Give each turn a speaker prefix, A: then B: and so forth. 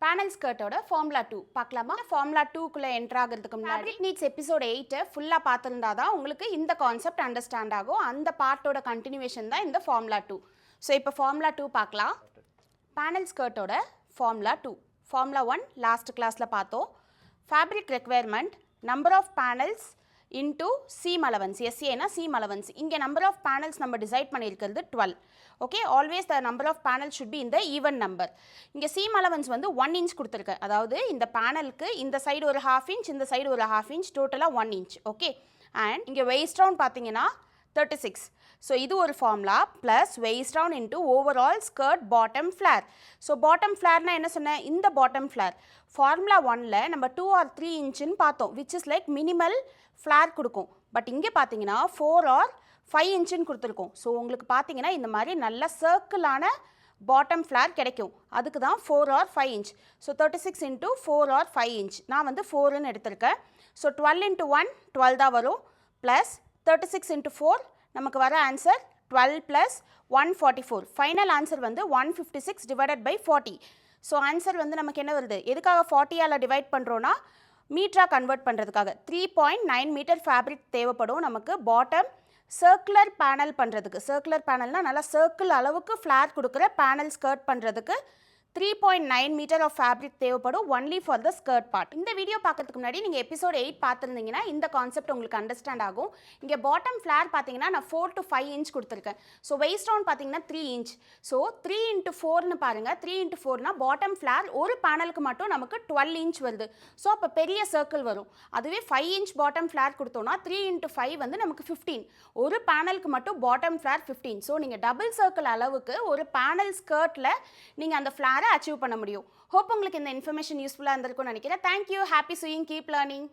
A: Panel ஸ்கர்ட்டோட formula 2 பார்க்கலாமா? Formula 2க்குள்ளே enter ஆகிறதுக்கு முன்னாடி ஃபேப்ரிக் நீட்ஸ் எபிசோட் 8 ஃபுல்லாக பார்த்துருந்தா தான் உங்களுக்கு இந்த கான்செப்ட் அண்டர்ஸ்டாண்ட் ஆகும். அந்த பார்ட்டோட கண்டினியூவேஷன் தான் இந்த ஃபார்முலா 2. ஸோ இப்போ ஃபார்முலா 2 பார்க்கலாம். பேனல் ஸ்கர்ட்டோட ஃபார்முலா 2. ஃபார்முலா 1 லாஸ்ட் கிளாஸில் பார்த்தோம். Fabric requirement number of panels into seam allowance. எஸ்ஏனா சீம் அலவன்ஸ். இங்கே நம்பர் ஆஃப் பேனல்ஸ் நம்ம டிசைட் பண்ணியிருக்கிறது 12. Okay, always the number of panel should be இந்த ஈவன் நம்பர். இங்கே சீம் அலவன்ஸ் வந்து 1 இன்ச் கொடுத்துருக்கேன். அதாவது இந்த பேனலுக்கு இந்த சைடு ஒரு 1/2 இன்ச், இந்த சைடு ஒரு 1/2 இன்ச், டோட்டலாக 1 இன்ச். ஓகே, அண்ட் இங்கே வெயிஸ்ட் ரவுண்ட் பார்த்தீங்கன்னா 36. ஸோ இது ஒரு formula plus waist round into overall skirt bottom flare. So bottom ஃப்ளேர்னால் என்ன சொன்னேன்? இந்த பாட்டம் ஃப்ளேர் ஃபார்முலா 1ல் நம்ம 2 or 3 இன்ச்சுன்னு பார்த்தோம், which is like minimal flare கொடுக்கும். பட் இங்கே பார்த்தீங்கன்னா 4 or 5 இன்ச்சுன்னு கொடுத்துருக்கோம். ஸோ உங்களுக்கு பார்த்தீங்கன்னா இந்த மாதிரி நல்ல சர்க்கிளான பாட்டம் ஃப்ளேர் கிடைக்கும். அதுக்கு தான் 4 or 5 inch. So 36 into 4 or 5 inch. நான் வந்து 4ன்னு எடுத்திருக்கேன். ஸோ 12 into 1 12 தான் வரும். ப்ளஸ் 36 into 4 நமக்கு வர ஆன்சர் 12 + 144. ஃபைனல் ஆன்சர் வந்து 156 divided by 40. ஸோ ஆன்சர் வந்து நமக்கு என்ன வருது? எதுக்காக 40ஆல் டிவைட் பண்ணுறோன்னா மீட்டராக கன்வெர்ட் பண்ணுறதுக்காக. 3.9 மீட்டர் ஃபேப்ரிக் தேவைப்படும் நமக்கு பாட்டம் சர்க்குலர் பேனல் பண்ணுறதுக்கு. சர்க்குலர் பேனல்னால் நல்லா சர்க்கிள் அளவுக்கு ஃப்ளார் கொடுக்குற பேனல் ஸ்கர்ட் பண்ணுறதுக்கு 3.9 மீட்டர் ஆஃப் ஃபேப்ரிக் தேவைப்படும் only for the skirt part. இந்த வீடியோ பார்க்கறதுக்கு முன்னாடி நீங்கள் எபிசோட் 8 பார்த்துருந்தீங்கன்னா இந்த கான்செப்ட் உங்களுக்கு அண்டர்ஸ்டாண்ட் ஆகும். இங்கே பாட்டம் ஃப்ளேர் பார்த்தீங்கன்னா நான் 4 to 5 இன்ச் கொடுத்துருக்கேன். ஸோ வெயிஸ்ட் ரவுண்ட் பார்த்தீங்கன்னா 3 இன்ச். ஸோ 3 into 4ன்னு பாருங்கள். 3 into 4னா பாட்டம் ஃப்ளேர் ஒரு பேனலுக்கு மட்டும் நமக்கு 12 இன்ச் வருது. ஸோ அப்போ பெரிய சர்க்கிள் வரும். அதுவே 5 இன்ச் பாட்டம் ஃப்ளேர் கொடுத்தோன்னா 3 into 5 வந்து நமக்கு 15. ஒரு பேனலுக்கு மட்டும் பாட்டம் ஃப்ளேர் 15. ஸோ நீங்கள் டபுள் சர்க்கிள் அளவுக்கு ஒரு பேனல் ஸ்கர்ட்டில் நீங்கள் அந்த ஃப்ளேரை அச்சீவ் பண்ண முடியும். ஹோப் உங்களுக்கு இந்த இன்ஃபர்மேஷன் யூஸ்ஃபுல்லாக இருந்திருக்கும்னு நினைக்கிறேன். Thank you. Happy chewing. Keep learning.